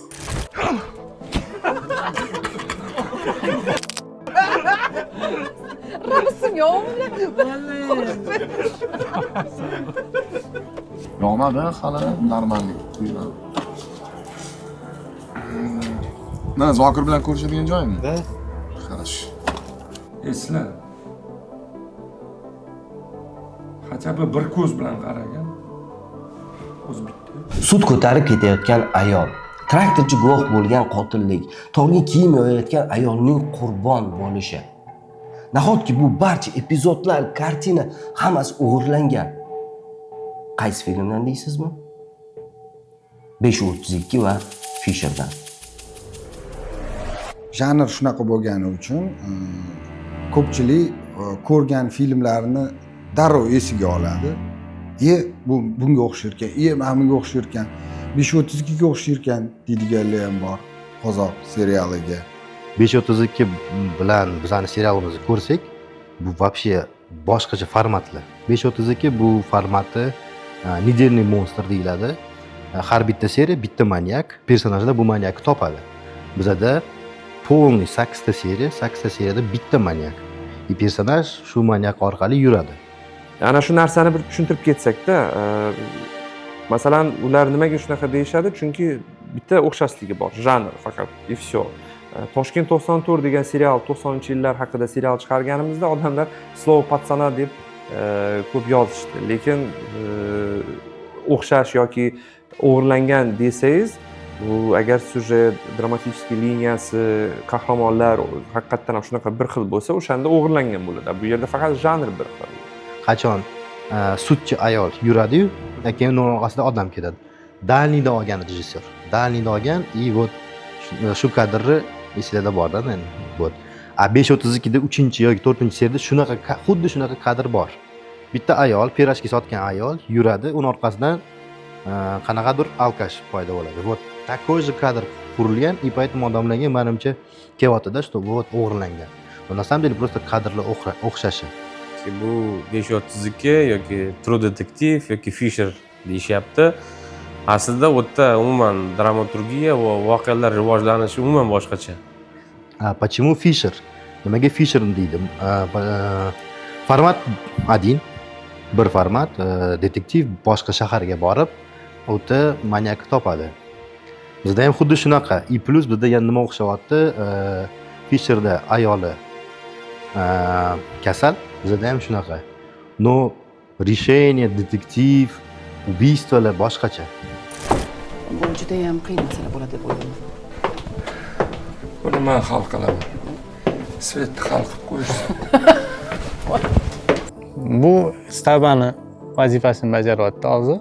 Speaker 9: Yo'qmadi hali normallik tuyuladi. Mana Zokir bilan ko'rishadigan joymi? Da. Xarash.
Speaker 2: Esla. Hatto bir ko'z bilan qaragan. O'z bitta.
Speaker 1: Sud ko'tarib ketayotgan ayol, traktorchi guvoh bo'lgan qotillik, torga kiyim yoyayotgan ayolning qurbon bo'lishi. Nahotki bu barcha epizodlar, kartina hammasi o'g'irlangan. Qaysi filmdan deysizmi? 532 va Fisherdan.
Speaker 5: Janr shunaqa bo'lgani uchun ko'pchilik ko'rgan filmlarini darrov esiga oladi. Bu bunga o'xshayotgan, mana bunga o'xshayotgan, 532 ga o'xshayotgan deydiganlar ham bor qozoq serialiga.
Speaker 4: 532 bilan bizani serialimizni ko'rsak, bu вообще boshqacha formatlar. 532 bu formati Nidelniy monster deyiladi. Har bitta seriya bitta manyak, personajlar bu manyakni topadi. Bizada полный 8 ta seriya, 8 ta seriyada bitta manyak. Personaj shu manyak orqali yuradi.
Speaker 3: Ana shu narsani bir tushuntirib ketsak-da, masalan, ular nimaga shunaqa deyishadi? Chunki bitta o'xshashligi bor, janr faqat, и всё. Toshkent 94 degan serial 90-yillar haqida serial chiqarganimizda odamlar Slow patsana deb ko'p yozishdi. Lekin o'xshash yoki o'g'irlangan desangiz, bu agar syujet, dramatik liniyasi, qahramonlar haqiqatdan ham shunaqa bir xil bo'lsa, o'shanda o'g'irlangan bo'ladi. Bu yerda faqat janr bir xil.
Speaker 4: Qachon sudchi ayol yuradi-yu, keyin uning orqasida odam ketadi. Dalniyda olgan rejissyor. Dalniyda olgan, и вот shu kadrni esingizda borda meni. Вот. 532 da 3-yoki 4-seriyada shunaqa xuddi shunaqa kadr bor. Bitta ayol, pirojki sotgan ayol yuradi, uning orqasidan qanaqadir alkash paydo bo'ladi. Вот такой же kadr qurilgan, и поэтому odamlarga menimcha kelyapti-da, что вот o'g'irlangan. На самом деле просто kadrlar o'xshashi.
Speaker 8: Bu 532 yoki True Detective yoki Fisher deyishyapti. Aslida u yerda umuman dramaturgiya va voqealar rivojlanishi umuman boshqacha.
Speaker 4: Почему Fisher? Nimaga Fisher deydi? Format один, bir format, detektiv boshqa shaharga borib, u yerda manyakni topadi. Bizda ham xuddi shunaqa. И plus bizda yana nima o'xshayapti? Fisherda ayoli kasal, bizda ham shunaqa. Но решение, detektiv, убийствоlar boshqacha.
Speaker 10: Bu juda ham qiyin masala bo'ladi deb o'ylayman.
Speaker 2: Buni men hal qilaman. Svetni hal qilib qo'yish.
Speaker 12: Bu stabani vazifasini bajaryapti hozir.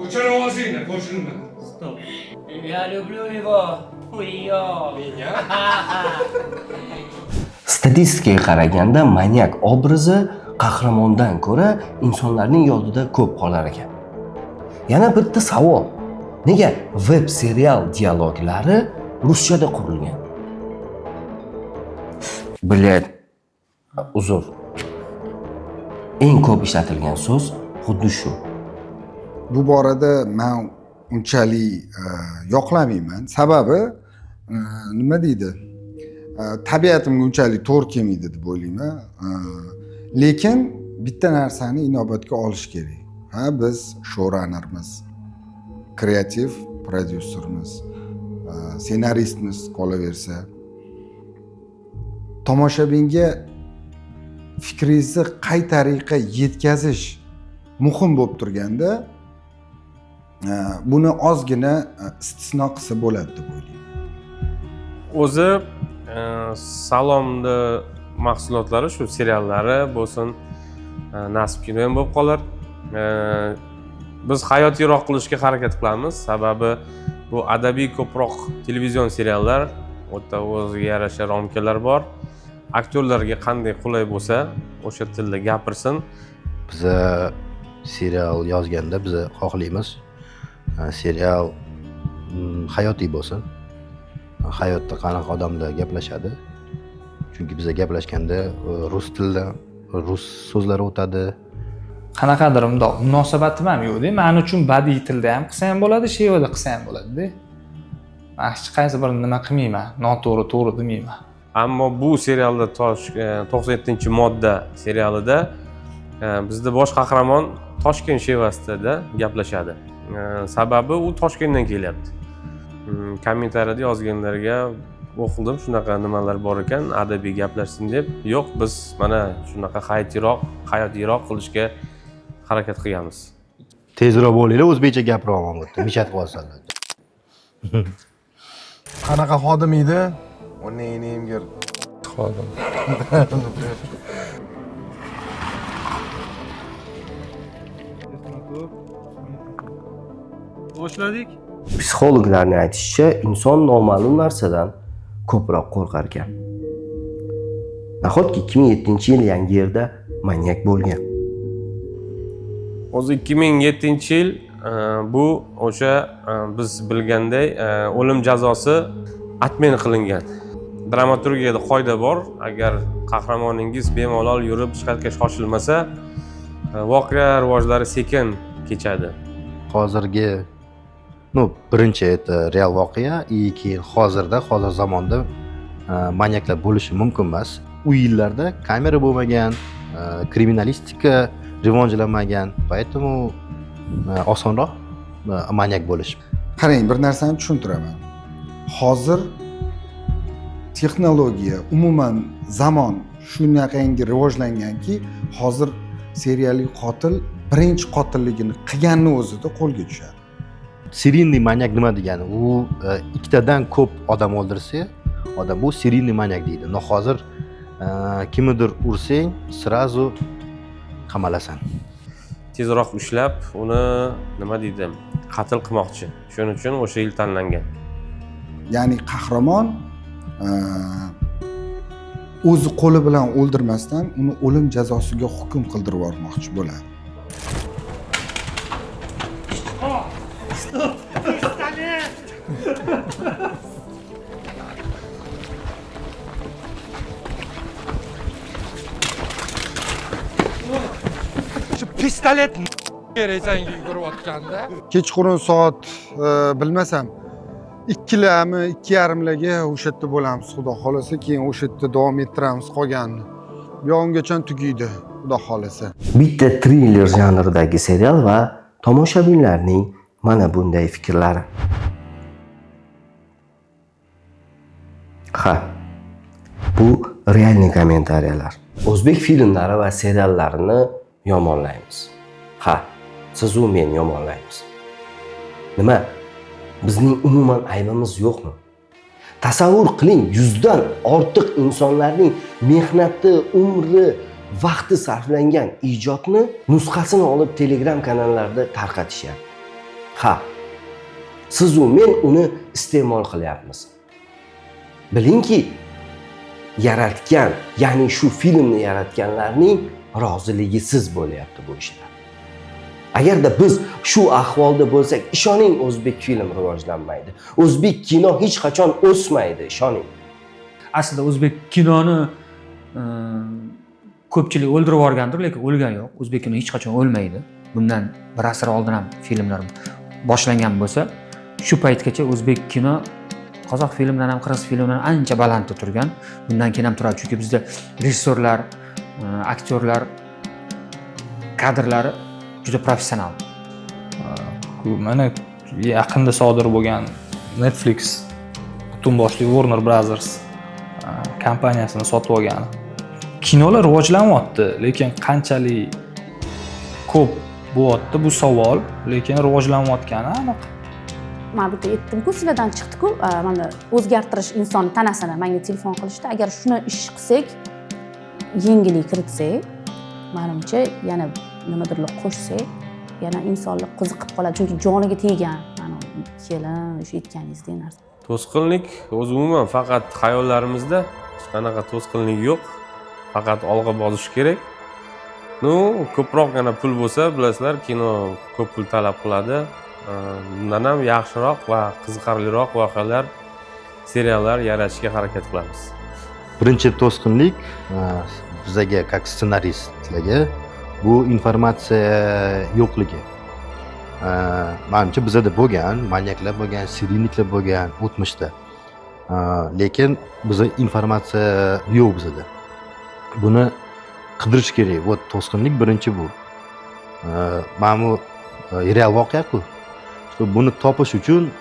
Speaker 2: O'chira olsanglar, qo'shilma. Stop.
Speaker 14: Я люблю его. Хуё. Меня?
Speaker 1: Statistikaga qaraganda manyak obrazi qahramondan ko'ra insonlarning yodida ko'p qolar ekan. Yana bitta savol. Nega web serial dialoglari ruschada qurilgan? Bilet. Uzr. Eng ko'p ishlatilgan so'z xuddi shu.
Speaker 5: Bu borada men unchalik yoqlamayman. Sababi nima deydi? Tabiatimga unchalik to'g'ri kelmaydi deb o'ylayman. Lekin bitta narsani inobatga olish kerak. Biz showrunnermiz, kreativ prodyusermiz, ssenaristmiz qolaversa. tomoshabinga fikringizni qay tariqa yetkazish muhim bo'lib turganda buni ozgina istisno qilsa bo'ladi deb o'ylayman.
Speaker 8: O'zi Salomni mahsulotlari shu seriallari bo'lsin, Nasib kino ham bo'lib qolar. Biz hayotiyroq qilishga harakat qilamiz, sababi bu adabiy ko'proq televizion seriallar, o'ta o'ziga yarasha romkalar bor. Aktyorlarga qanday qulay bo'lsa, o'sha tilda gapirsin.
Speaker 4: Biza serial yozganda biz xohlaymiz serial hayotiy bo'lsin. Hayotda qanaqa odamlar gaplashadi. Chunki biza gaplashganda rus tilida rus so'zlari o'tadi.
Speaker 6: Qanaqadir bundoq munosabatim ham yo'q-da. Men uchun badiiy tilda ham qilsa ham bo'ladi, she'rda qilsa ham bo'ladi-da. Men hech qaysi birini nima qilmayman, noto'g'ri to'g'ri demayman.
Speaker 8: Ammo bu serialda 97-modda serialida bizda bosh qahramon Toshkent shevasida gaplashadi. Sababi u Toshkentdan kelyapti. Kommentariyada yozganlarga o'qidim, shunaqa nimalar bor ekan, adabiy gaplashsin deb. Yo'q, biz mana shunaqa hayotiyroq qilishga harakat qilganmiz.
Speaker 4: Tezroq bo'linglar, o'zbekcha gapiraman bu yerda. Mishat qilsanlar.
Speaker 9: Qanaqa xodim edi? Onangga xodim.
Speaker 3: Boshladik.
Speaker 1: Psixologlarning aytishicha, inson noma'lum narsadan ko'proq qo'rqar ekan. Nahotki 2007-yil Yangi yerda manyak bo'lgan.
Speaker 8: O'zi 2007-yil bu o'sha biz bilganday o'lim jazosi atmen qilingan. Dramaturgiyada qoida bor, agar qahramoningiz bemalol yurib chiqarga shoshilmasa, voqea rivojlari sekin kechadi.
Speaker 4: Hozirgi birinchi real voqea, keyin hozir zamonda manyaklar bo'lishi mumkin emas. U yillarda kamera bo'lmagan, kriminalistika rivojlanmagan, поэтому osonroq manyak bo'lish.
Speaker 5: Qarang, bir narsani tushuntiraman. Hozir texnologiya, umuman zamon shunaqangi rivojlanganki, hozir seriyali qotil birinchi qotilligini qilganning o'zida qo'lga tushadi.
Speaker 4: Serialniy manyak nima degani? U ikkitadan ko'p odam o'ldirsa, odam bu serialniy manyak deydi. Hozir kimnidir ursang, srazu qamalasan.
Speaker 8: Tezroq ushlab, uni nima deydi, qatl qilmoqchi. Shuning uchun o'sha yil tanlangan.
Speaker 5: Ya'ni qahramon o'zi qo'li bilan o'ldirmasdan uni o'lim jazosiga hukm qildirib yubormoqchi bo'ladi.
Speaker 2: Pistolet keraksangi yugurayotganda.
Speaker 5: Kechqurun soat bilmasam 2larmi, 2:30larga o'sha yerda bo'lamiz, xudo xolasa, keyin o'sha yerda davom ettiramiz qolganini. Buyoqgacha tugaydi, xudo xolasa.
Speaker 1: Bitta triller janridagi serial va tomoshabinlarning mana bunday fikrlari. Ha, bu realniy kommentariyalar. O'zbek filmlari va seriallarini yomonlaymiz. Ha, siz u men yomonlaymiz. Nima? Bizning umuman aybimiz yo'qmi? Tasavvur qiling, 100dan ortiq insonlarning mehnati, umri, vaqti sarflangan ijodni nusxasini olib Telegram kanallarida tarqatishyapti. Ha, siz u men uni iste'mol qilyapmiz. Bilingki, yaratgan, ya'ni shu filmni yaratganlarning roziligisiz bo'lyapti bu ishlar. Agarda biz shu ahvolda bo'lsak, ishoning, o'zbek film rivojlanmaydi. O'zbek kino hech qachon o'smaydi, ishoning.
Speaker 11: Aslida o'zbek kinoni ko'pchilik o'ldirib yuborgandir, lekin o'lgan yo'q. O'zbek kino hech qachon o'lmaydi. Bundan bir asr oldin ham filmlar boshlangan bo'lsa, shu paytgacha o'zbek kino qozoq filmdan ham qirg'iz filmdan ancha balandda turgan. Bundan keyin ham turadi, chunki bizda rejissyorlar, aktyorlar, kadrlari juda professional.
Speaker 6: Mana yaqinda sodir bo'lgan Netflix butun boshli Warner Brothers kompaniyasini sotib olgani. Kinolar rivojlanyapti, lekin qanchalik ko'p bo'lyapti bu savol, lekin rivojlanayotgani aniq.
Speaker 13: Men bitta aytdim-ku, sizlardan chiqdi-ku, mana o'zgartirish inson tanasini menga telefon qilishdi. Agar shuni ish qilsak, yengillik kiritsak, menimcha yana nimadirlar qo'shsak, yana insonlar qiziqib qoladi, chunki joniga tegan. Mana kelin o'sha aytganingizdek narsa.
Speaker 8: To'sqinlik o'zi umuman faqat xayollarimizda, hech qanaqa to'sqinlik yo'q. Faqat olg'a bosish kerak. Nu, ko'proqgina pul bo'lsa, bilasizlar, kino ko'p pul talab qiladi. Bundan ham yaxshiroq va qiziqarliroq voqealar, seriallar yaratishga harakat qilamiz.
Speaker 4: Birinchi to'sqinlik bizaga как ssenaristlarga bu informatsiya yo'qligi. Menimcha bizada bo'lgan, manyaklar bo'lgan, serialniklar bo'lgan o'tmishda. Lekin bizda informatsiya yo'q bizada. Buni qidirish kerak. Bu to'sqinlik birinchi bu. Mana bu real voqea-ku. Buni topish uchun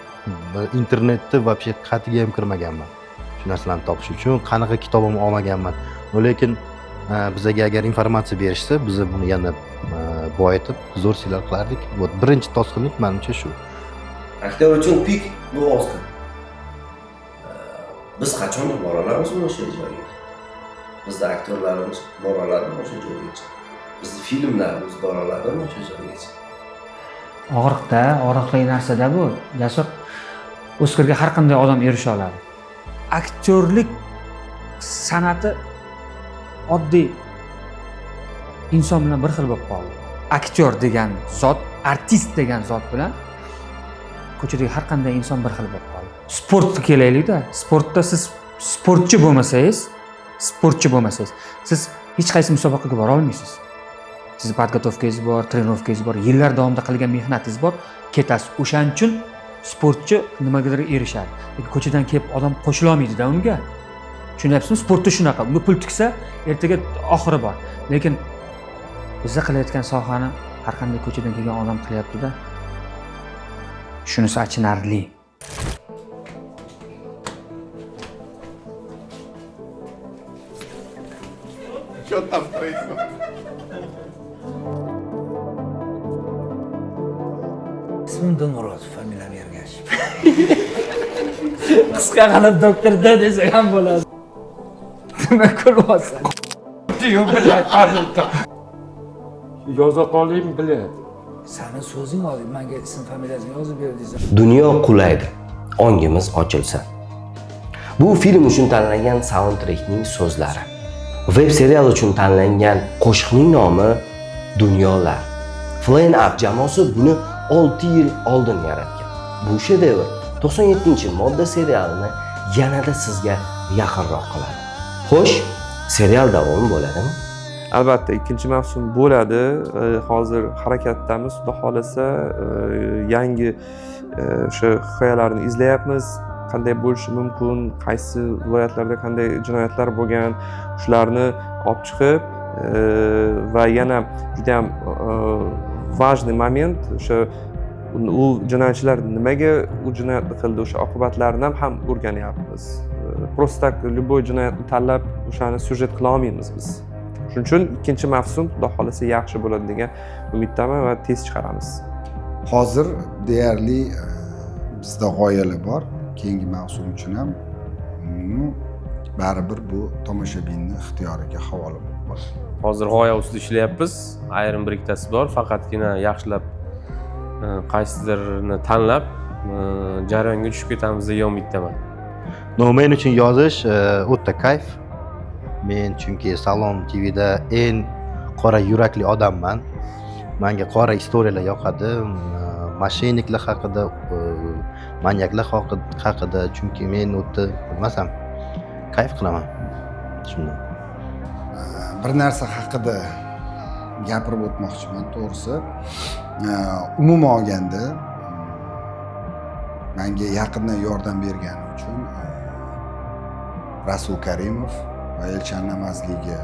Speaker 4: internetda вообще qatiga ham kirmaganman. Shu narsalarni topish uchun qanaqa kitobim olmaganman. Lekin bizga agar informatsiya berishsa, biz buni yana boyitib, zo'r serial qilardik. Bu birinchi to'sqinlik menimcha shu.
Speaker 1: Aktyor uchun pik bu Oskar. Biz qachon bora olamiz o'sha joyga? Bizda aktyorlarimiz bora oladimi o'sha joygacha? Bizning filmlarimiz bora oladimi o'sha joygacha?
Speaker 11: Og'riqli narsada bu. Jasur Oskarga har qanday odam erisha oladi. Aktyorlik san'ati oddiy inson bilan bir xil bo'lib qoldi. Aktyor degan zot, artist degan zot bilan ko'chadagi har qanday inson bir xil bo'lib qoldi. Sportga kelaylik-da. Sportda siz sportchi bo'lmasangiz, siz hech qaysi musobaqaga bora olmaysiz. Siz podgotovkangiz bor, trenovkangiz bor, yillar davomida qilgan mehnatingiz bor, ketasiz. O'shaning uchun sportchi nimagadir erishadi. Lekin ko'chadan kelib odam qo'shila olmaydi-da unga. Tushunyapsizmi? Sportda shunaqa. Unga pul tiksa, ertaga oxiri bor. Lekin bizda qilayotgan sohani har qanday ko'chadan kelgan odam qilyapti-da. Shunisi achinarli.
Speaker 14: İsmim Dung'urotov, familiyam Ergashev. Qisqa qilib doktorda desak ham bo'ladi. Nima ko'ryapsan? Yo'q, biladi.
Speaker 2: Yoza qoling, biladi.
Speaker 14: Sani so'zing olding, menga ism familiyasini yozib ber desam.
Speaker 1: Dunyo qulaydi, ongimiz ochilsa. Bu film uchun tanlangan saundtrekning so'zlari. Web serial uchun tanlangan qo'shiqning nomi Dunyolar. Flame Up jamoasi buni 6 yil oldin yaratgan. Bu shedevr 97-modda serialini yanada sizga yaqinroq qiladi. Xo'sh, serial davom bo'ladimi?
Speaker 3: Albatta, ikkinchi mavsum bo'ladi. Hozir harakatdamiz. Xudo xolasa, yangi o'sha hikoyalarni izlayapmiz. Qanday bo'lishi mumkin, qaysi viloyatlarda qanday jinoyatlar bo'lgan, shularni olib chiqib va yana juda ham важный moment o'sha u jinoyatchilar nimaga u jinoyatni qildi, o'sha oqibatlarini ham o'rganyapmiz. Просто так любой jinoyatni tanlab o'shani syujet qila olmaymiz biz. Shuning uchun ikkinchi mavsum xudo xolasa yaxshi bo'ladi degan umiddaman va tez chiqaramiz.
Speaker 5: Hozir deyarli bizda g'oyalar bor. Keyingi mavsum uchun ham baribir bu tomoshabinning ixtiyoriga havola bo'ladi.
Speaker 8: Hozir g'oya ustida ishlayapmiz. Ayrim bir ikkitasi bor, faqatgina yaxshilab qaysidirni tanlab jarayonga tushib ketamiz degan umiddaman.
Speaker 4: Men uchun yozish o'ta kayf. Men chunki Salom TVda eng qora yurakli odamman. Menga qora istoriyalar yoqadi. Mashinniklar haqida, manyaklar haqida, chunki men o'ta bilmasam kayf qilaman. Shunday.
Speaker 5: Bir narsa haqida gapirib o'tmoqchiman, to'g'risi. Umuman olganda menga yaqindan yordam bergani uchun Rasul Karimov va Elchan Namazliga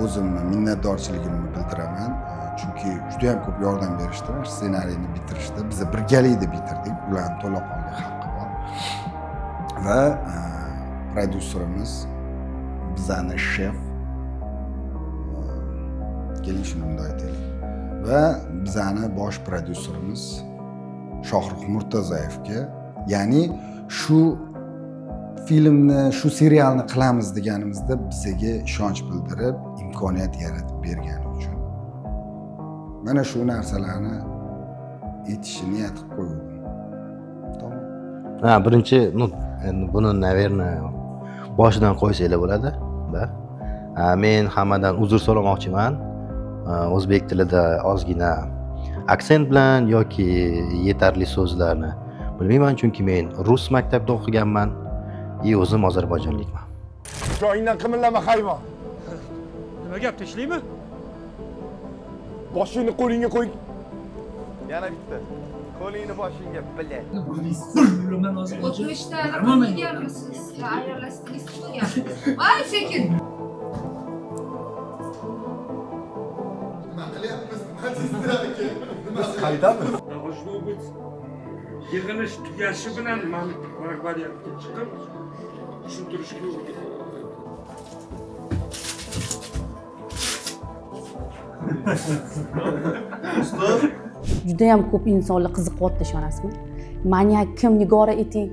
Speaker 5: o'zimni minnatdorchiligimni bildiraman. Chunki juda ham ko'p yordam berishdi, ssenariyni bitirishdi. Biz birgalikda bitirdik. Ularning to'laqonli haqqi bor. Va prodyuserimiz bizani shef keling shuni bunday aytaylik va bizani bosh prodyuserimiz Shohrux Murtazayevga, ya'ni shu filmni, shu serialni qilamiz deganimizda bizga ishonch bildirib, imkoniyat yaratib bergani uchun mana shu narsalarni aytishni niyat qilib qo'ydim. Tamom.
Speaker 4: Birinchi, endi buni, naverное, boshidan qo'ysanglar bo'ladi. Men hammadan uzr so'ramoqchiman. O'zbek tilida ozgina aksent bilan yoki yetarli so'zlarni bilmayman, chunki men rus maktabida o'qiganman, o'zim ozarbayjonlikman.
Speaker 9: Joyingdan qimillama hayvon.
Speaker 11: Nima gap, tinchlikmi?
Speaker 9: Boshingni qo'lingga qo'y.
Speaker 1: Yana bitta. Qo'lingni boshingga, bilay.
Speaker 15: O'tmishda qilganmisiz? Ayarlashdingiz qilgan. Voy, sekin.
Speaker 9: Qaydami?
Speaker 14: Yig'ilish tugashi bilan men variantga chiqib tushuntirishga
Speaker 13: Judayam ko'p insonlar qiziqyapti, ishonasizmi? Manyak kim, Nigora ayting,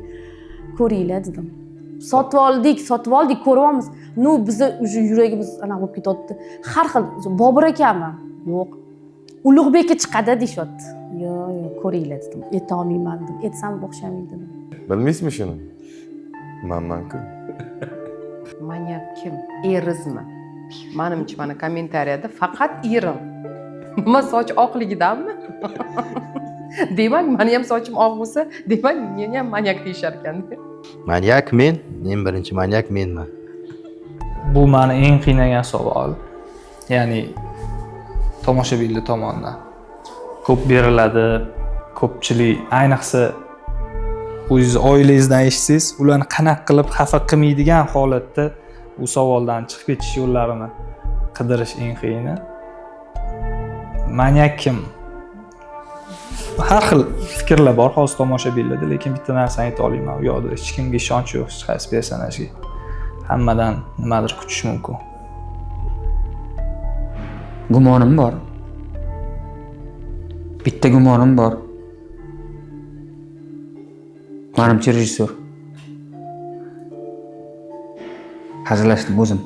Speaker 13: ko'ringlar dedim. Sotib oldik, ko'ryapmiz. Bizni уже yuragimiz anaqa bo'lib ketyapti. Har xil Bobur akammi? Yo'q. Ulug'bekka chiqadi deyapti. Yo'q, ko'ringlar dedim. Aytolmayman dedim. Aytsam o'xshamaydi dedim.
Speaker 9: Bilmaysizmi shuni? Manku.
Speaker 10: Manyak kim? Erizmi? Menimcha mana kommentariyada faqat erim. Nima soch oqligidanmi? Demak, meni ham sochim oq bo'lsa, demak, meni ham manyak deyishar ekan.
Speaker 4: Manyak men, eng birinchi manyak menman.
Speaker 6: Bu meni eng qiynagan savol. Ya'ni tomoshabinlar tomonidan ko'p beriladi. Ko'pchilik, ayniqsa o'zingiz oilangizdan eshitsangiz, ularni qanaqa qilib xafa qilmaydigan holatda bu savoldan chiqib ketish yo'llarini qidirish eng qiyini. Manyak kim? Har xil fikrlar bor hozir tomoshabinlarda, lekin bitta narsani ayta olaman. U yoqda hech kimga ishonch yo'q, hech qaysi personajga. Hammadan nimadir kutish mumkin.
Speaker 11: Gumonim bor. Bitta gumonim bor. Menimcha rejissyor. Hazillashdim o'zim.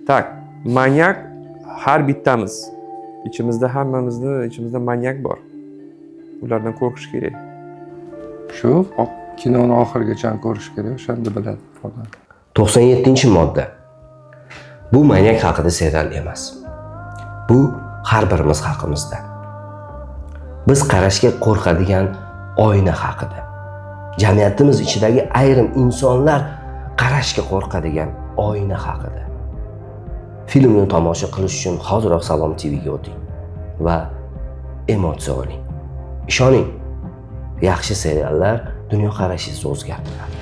Speaker 3: Tak, manyak har bittamiz. Hammamizda manyak bor. Ulardan qo'rqish kerak.
Speaker 2: Shu kinoni oxirigacha ko'rish kerak, o'shanda biladi odam.
Speaker 1: 97-modda. Bu manyak haqida serial emas. Bu har birimiz haqimizda. Biz qarashga qo'rqadigan oyna haqida. Jamiyatimiz ichidagi ayrim insonlar qarashga qo'rqadigan oyna haqida. Filmni tomosha qilish uchun hoziroq Salom TVga o'ting va emotsiya oling. Ishoning, yaxshi seriallar dunyoqarashingizni o'zgartiradi.